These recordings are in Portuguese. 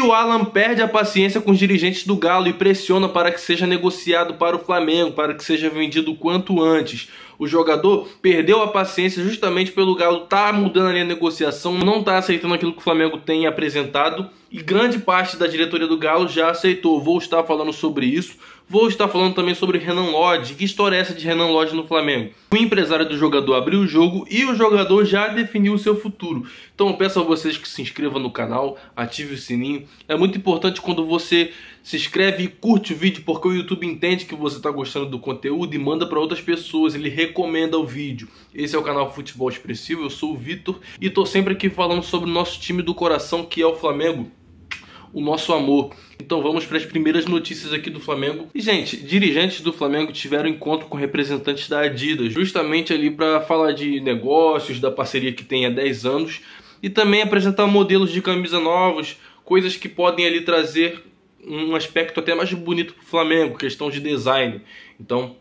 E o Alan perde a paciência com os dirigentes do Galo e pressiona para que seja negociado para o Flamengo, para que seja vendido o quanto antes. O jogador perdeu a paciência justamente pelo Galo estar mudando ali a negociação, não está aceitando aquilo que o Flamengo tem apresentado, e grande parte da diretoria do Galo já aceitou. Vou estar falando sobre isso. Vou estar falando também sobre Renan Lodge. Que história é essa de Renan Lodge no Flamengo? O empresário do jogador abriu o jogo e o jogador já definiu o seu futuro. Então eu peço a vocês que se inscrevam no canal, ative o sininho. É muito importante quando você se inscreve e curte o vídeo, porque o YouTube entende que você está gostando do conteúdo e manda para outras pessoas, ele recomenda o vídeo. Esse é o canal Futebol Expressivo, eu sou o Vitor e estou sempre aqui falando sobre o nosso time do coração, que é o Flamengo. O nosso amor. Então vamos para as primeiras notícias aqui do Flamengo. E gente, dirigentes do Flamengo tiveram encontro com representantes da Adidas, justamente ali para falar de negócios, da parceria que tem há 10 anos e também apresentar modelos de camisa novos, coisas que podem ali trazer um aspecto até mais bonito para o Flamengo, questão de design. Então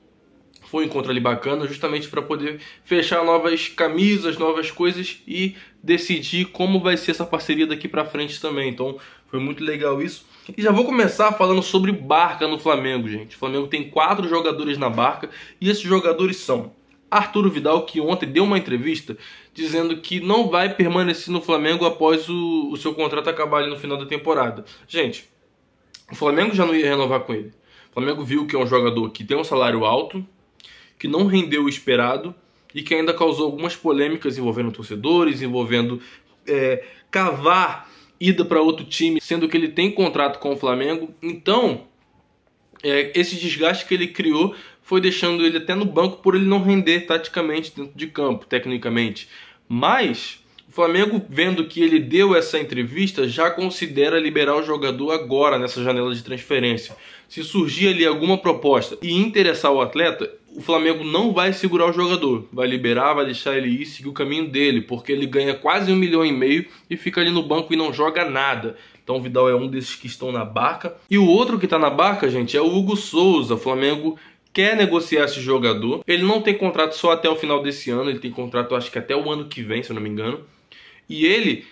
foi um encontro ali bacana, justamente para poder fechar novas camisas, novas coisas e decidir como vai ser essa parceria daqui para frente também. Então foi muito legal isso. E já vou começar falando sobre Barca no Flamengo, gente. O Flamengo tem 4 jogadores na Barca e esses jogadores são Arturo Vidal, que ontem deu uma entrevista dizendo que não vai permanecer no Flamengo após o seu contrato acabar ali no final da temporada. Gente, o Flamengo já não ia renovar com ele. O Flamengo viu que é um jogador que tem um salário alto, que não rendeu o esperado e que ainda causou algumas polêmicas envolvendo torcedores, envolvendo cavar ida para outro time, sendo que ele tem contrato com o Flamengo. Então, esse desgaste que ele criou foi deixando ele até no banco por ele não render taticamente dentro de campo, tecnicamente. Mas o Flamengo, vendo que ele deu essa entrevista, já considera liberar o jogador agora, nessa janela de transferência. Se surgir ali alguma proposta e interessar o atleta, o Flamengo não vai segurar o jogador. Vai liberar, vai deixar ele ir, seguir o caminho dele, porque ele ganha quase 1,5 milhão e fica ali no banco e não joga nada. Então o Vidal é um desses que estão na Barca. E o outro que está na Barca, gente, é o Hugo Souza. O Flamengo quer negociar esse jogador. Ele não tem contrato só até o final desse ano, ele tem contrato acho que até o ano que vem, se eu não me engano. E ele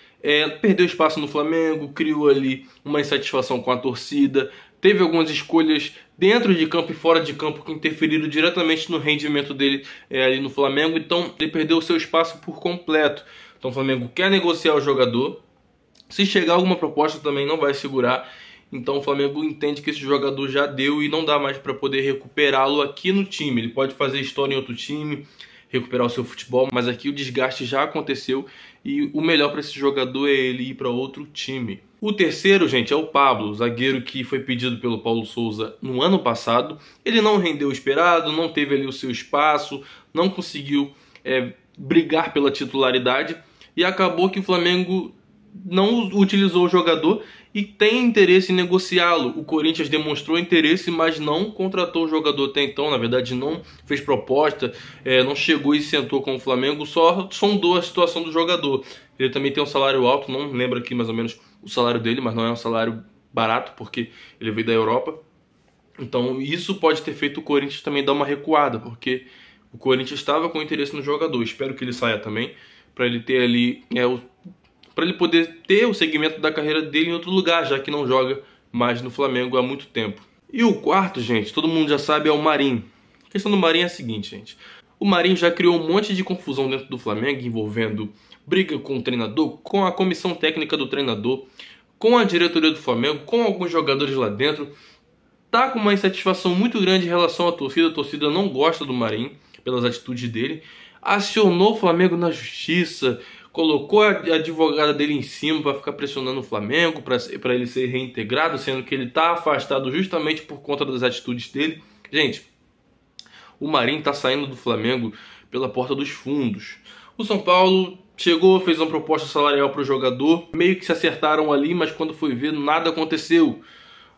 perdeu espaço no Flamengo, criou ali uma insatisfação com a torcida, teve algumas escolhas dentro de campo e fora de campo que interferiram diretamente no rendimento dele ali no Flamengo. Então ele perdeu o seu espaço por completo. Então o Flamengo quer negociar o jogador. Se chegar alguma proposta também não vai segurar. Então o Flamengo entende que esse jogador já deu e não dá mais para poder recuperá-lo aqui no time. Ele pode fazer história em outro time, recuperar o seu futebol, mas aqui o desgaste já aconteceu e o melhor para esse jogador é ele ir para outro time. O terceiro, gente, é o Pablo, zagueiro que foi pedido pelo Paulo Souza no ano passado. Ele não rendeu o esperado, não teve ali o seu espaço, não conseguiu brigar pela titularidade e acabou que o Flamengo não utilizou o jogador e tem interesse em negociá-lo. O Corinthians demonstrou interesse, mas não contratou o jogador até então. Na verdade, não fez proposta, não chegou e sentou com o Flamengo, só sondou a situação do jogador. Ele também tem um salário alto, não lembro aqui mais ou menos o salário dele, mas não é um salário barato, porque ele veio da Europa. Então isso pode ter feito o Corinthians também dar uma recuada, porque o Corinthians estava com interesse no jogador. Espero que ele saia também, para ele ter ali para ele poder ter o segmento da carreira dele em outro lugar, já que não joga mais no Flamengo há muito tempo. E o quarto, gente, todo mundo já sabe, é o Marinho. A questão do Marinho é a seguinte, gente. O Marinho já criou um monte de confusão dentro do Flamengo, envolvendo briga com o treinador, com a comissão técnica do treinador, com a diretoria do Flamengo, com alguns jogadores lá dentro. Tá com uma insatisfação muito grande em relação à torcida. A torcida não gosta do Marinho pelas atitudes dele. Acionou o Flamengo na justiça, colocou a advogada dele em cima para ficar pressionando o Flamengo, para ele ser reintegrado, sendo que ele está afastado justamente por conta das atitudes dele. Gente, o Marinho está saindo do Flamengo pela porta dos fundos. O São Paulo chegou, fez uma proposta salarial para o jogador, meio que se acertaram ali, mas quando foi ver, nada aconteceu.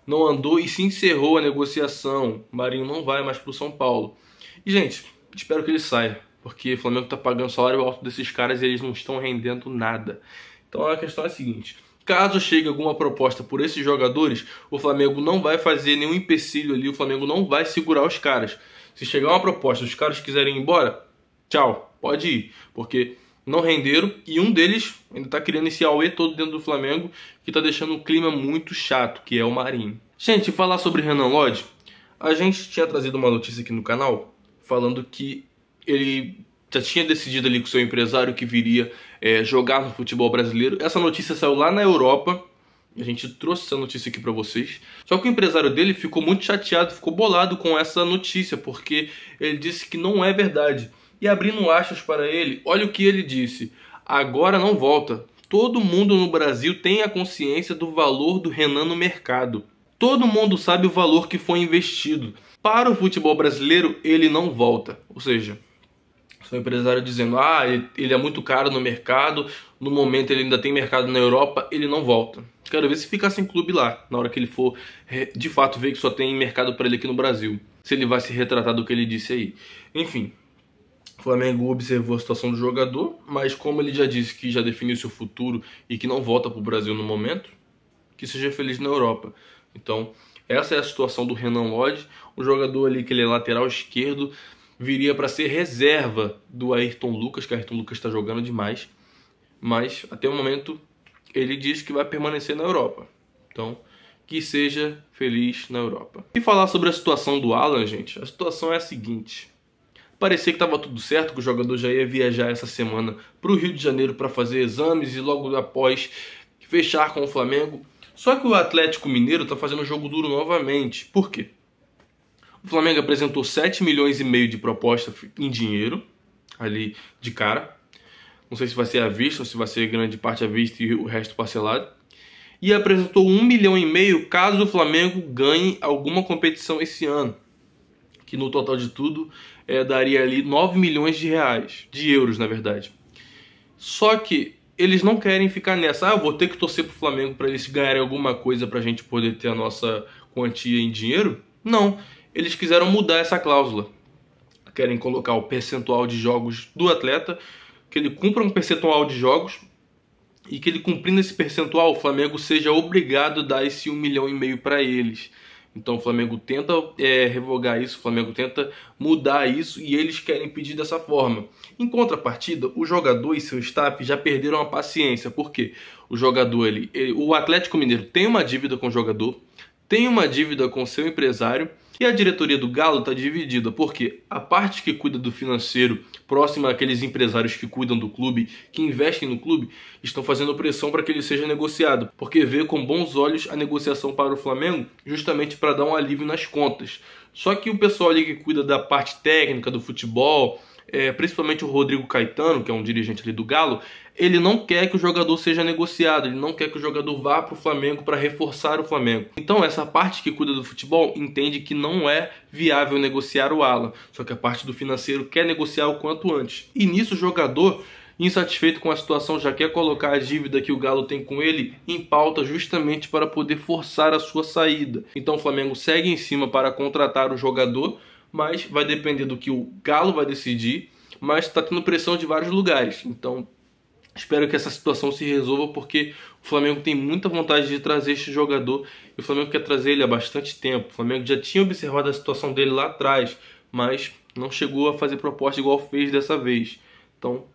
Não andou e se encerrou a negociação. O Marinho não vai mais para o São Paulo. E, gente, espero que ele saia, porque o Flamengo está pagando o salário alto desses caras e eles não estão rendendo nada. Então a questão é a seguinte: caso chegue alguma proposta por esses jogadores, o Flamengo não vai fazer nenhum empecilho ali, o Flamengo não vai segurar os caras. Se chegar uma proposta, os caras quiserem ir embora, tchau, pode ir, porque não renderam, e um deles ainda tá criando esse auê todo dentro do Flamengo, que tá deixando um clima muito chato, que é o Marinho. Gente, falar sobre Renan Lodge, a gente tinha trazido uma notícia aqui no canal, falando que ele já tinha decidido ali com o seu empresário que viria jogar no futebol brasileiro. Essa notícia saiu lá na Europa, a gente trouxe essa notícia aqui pra vocês. Só que o empresário dele ficou muito chateado, ficou bolado com essa notícia, porque ele disse que não é verdade. E abrindo aspas para ele, olha o que ele disse: agora não volta. Todo mundo no Brasil tem a consciência do valor do Renan no mercado. Todo mundo sabe o valor que foi investido. Para o futebol brasileiro, ele não volta. Ou seja, seu empresário dizendo, ele é muito caro no mercado, no momento ele ainda tem mercado na Europa, ele não volta. Quero ver se ficar sem clube lá, na hora que ele for de fato ver que só tem mercado para ele aqui no Brasil. Se ele vai se retratar do que ele disse aí. Enfim. O Flamengo observou a situação do jogador, mas como ele já disse que já definiu seu futuro e que não volta para o Brasil no momento, que seja feliz na Europa. Então, essa é a situação do Renan Lodge, um jogador ali que ele é lateral esquerdo, viria para ser reserva do Ayrton Lucas, que o Ayrton Lucas está jogando demais, mas até o momento ele diz que vai permanecer na Europa. Então, que seja feliz na Europa. E falar sobre a situação do Alan, gente, a situação é a seguinte. Parecia que estava tudo certo, que o jogador já ia viajar essa semana para o Rio de Janeiro para fazer exames e logo após fechar com o Flamengo. Só que o Atlético Mineiro está fazendo jogo duro novamente. Por quê? O Flamengo apresentou 7,5 milhões de proposta em dinheiro, ali de cara. Não sei se vai ser à vista ou se vai ser grande parte à vista e o resto parcelado. E apresentou 1,5 milhão caso o Flamengo ganhe alguma competição esse ano. Que no total de tudo daria ali 9 milhões de reais, de euros na verdade. Só que eles não querem ficar nessa, eu vou ter que torcer pro Flamengo para eles ganharem alguma coisa pra gente poder ter a nossa quantia em dinheiro. Não, eles quiseram mudar essa cláusula. Querem colocar o percentual de jogos do atleta, que ele cumpra um percentual de jogos e que ele cumprindo esse percentual, o Flamengo seja obrigado a dar esse 1,5 milhão para eles. Então o Flamengo tenta revogar isso, o Flamengo tenta mudar isso e eles querem pedir dessa forma. Em contrapartida, o jogador e seu staff já perderam a paciência, porque o jogador, o Atlético Mineiro tem uma dívida com o jogador, tem uma dívida com seu empresário e a diretoria do Galo está dividida, porque a parte que cuida do financeiro, próxima àqueles empresários que cuidam do clube, que investem no clube, estão fazendo pressão para que ele seja negociado, porque vê com bons olhos a negociação para o Flamengo, justamente para dar um alívio nas contas. Só que o pessoal ali que cuida da parte técnica do futebol, principalmente o Rodrigo Caetano, que é um dirigente ali do Galo, ele não quer que o jogador seja negociado, ele não quer que o jogador vá para o Flamengo para reforçar o Flamengo. Então essa parte que cuida do futebol entende que não é viável negociar o Alan, só que a parte do financeiro quer negociar o quanto antes. E nisso o jogador, insatisfeito com a situação, já quer colocar a dívida que o Galo tem com ele em pauta justamente para poder forçar a sua saída. Então o Flamengo segue em cima para contratar o jogador, mas vai depender do que o Galo vai decidir, mas está tendo pressão de vários lugares. Então espero que essa situação se resolva, porque o Flamengo tem muita vontade de trazer este jogador e o Flamengo quer trazer ele há bastante tempo. O Flamengo já tinha observado a situação dele lá atrás, mas não chegou a fazer proposta igual fez dessa vez. Então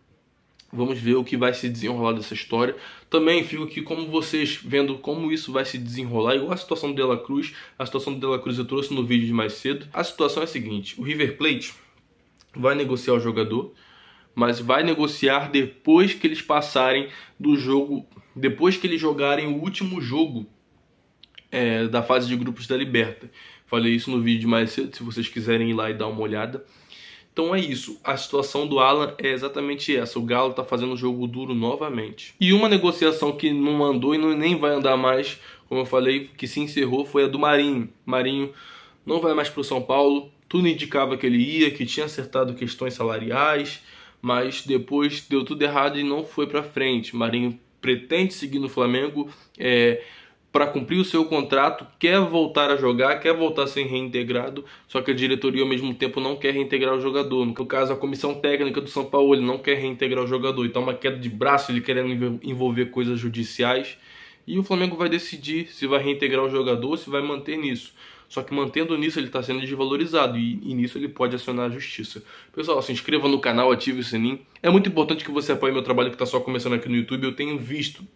vamos ver o que vai se desenrolar dessa história. Também fico aqui como vocês vendo como isso vai se desenrolar, igual a situação do De La Cruz. A situação do De La Cruz eu trouxe no vídeo de mais cedo. A situação é a seguinte: o River Plate vai negociar o jogador, mas vai negociar depois que eles passarem do jogo, depois que eles jogarem o último jogo da fase de grupos da Liberta. Falei isso no vídeo de mais cedo, se vocês quiserem ir lá e dar uma olhada. Então é isso, a situação do Alan é exatamente essa, o Galo está fazendo um jogo duro novamente. E uma negociação que não andou e nem vai andar mais, como eu falei, que se encerrou, foi a do Marinho. Marinho não vai mais para o São Paulo, tudo indicava que ele ia, que tinha acertado questões salariais, mas depois deu tudo errado e não foi para frente. Marinho pretende seguir no Flamengo para cumprir o seu contrato, quer voltar a jogar, quer voltar a ser reintegrado, só que a diretoria ao mesmo tempo não quer reintegrar o jogador. No caso, a comissão técnica do São Paulo, ele não quer reintegrar o jogador, então uma queda de braço, ele querendo envolver coisas judiciais, e o Flamengo vai decidir se vai reintegrar o jogador ou se vai manter nisso. Só que mantendo nisso ele está sendo desvalorizado e nisso ele pode acionar a justiça. Pessoal, se inscreva no canal, ative o sininho. É muito importante que você apoie meu trabalho que está só começando aqui no YouTube. Eu tenho visto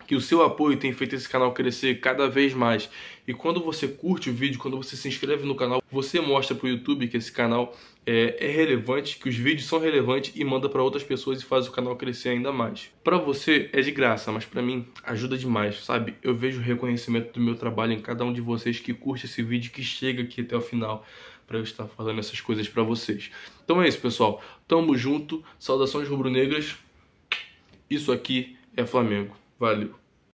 que o seu apoio tem feito esse canal crescer cada vez mais. E quando você curte o vídeo, quando você se inscreve no canal, você mostra para o YouTube que esse canal é relevante, que os vídeos são relevantes e manda para outras pessoas e faz o canal crescer ainda mais. Para você é de graça, mas para mim ajuda demais, sabe? Eu vejo o reconhecimento do meu trabalho em cada um de vocês que curte esse vídeo, que chega aqui até o final para eu estar falando essas coisas para vocês. Então é isso, pessoal. Tamo junto. Saudações rubro-negras. Isso aqui é Flamengo. Valeu.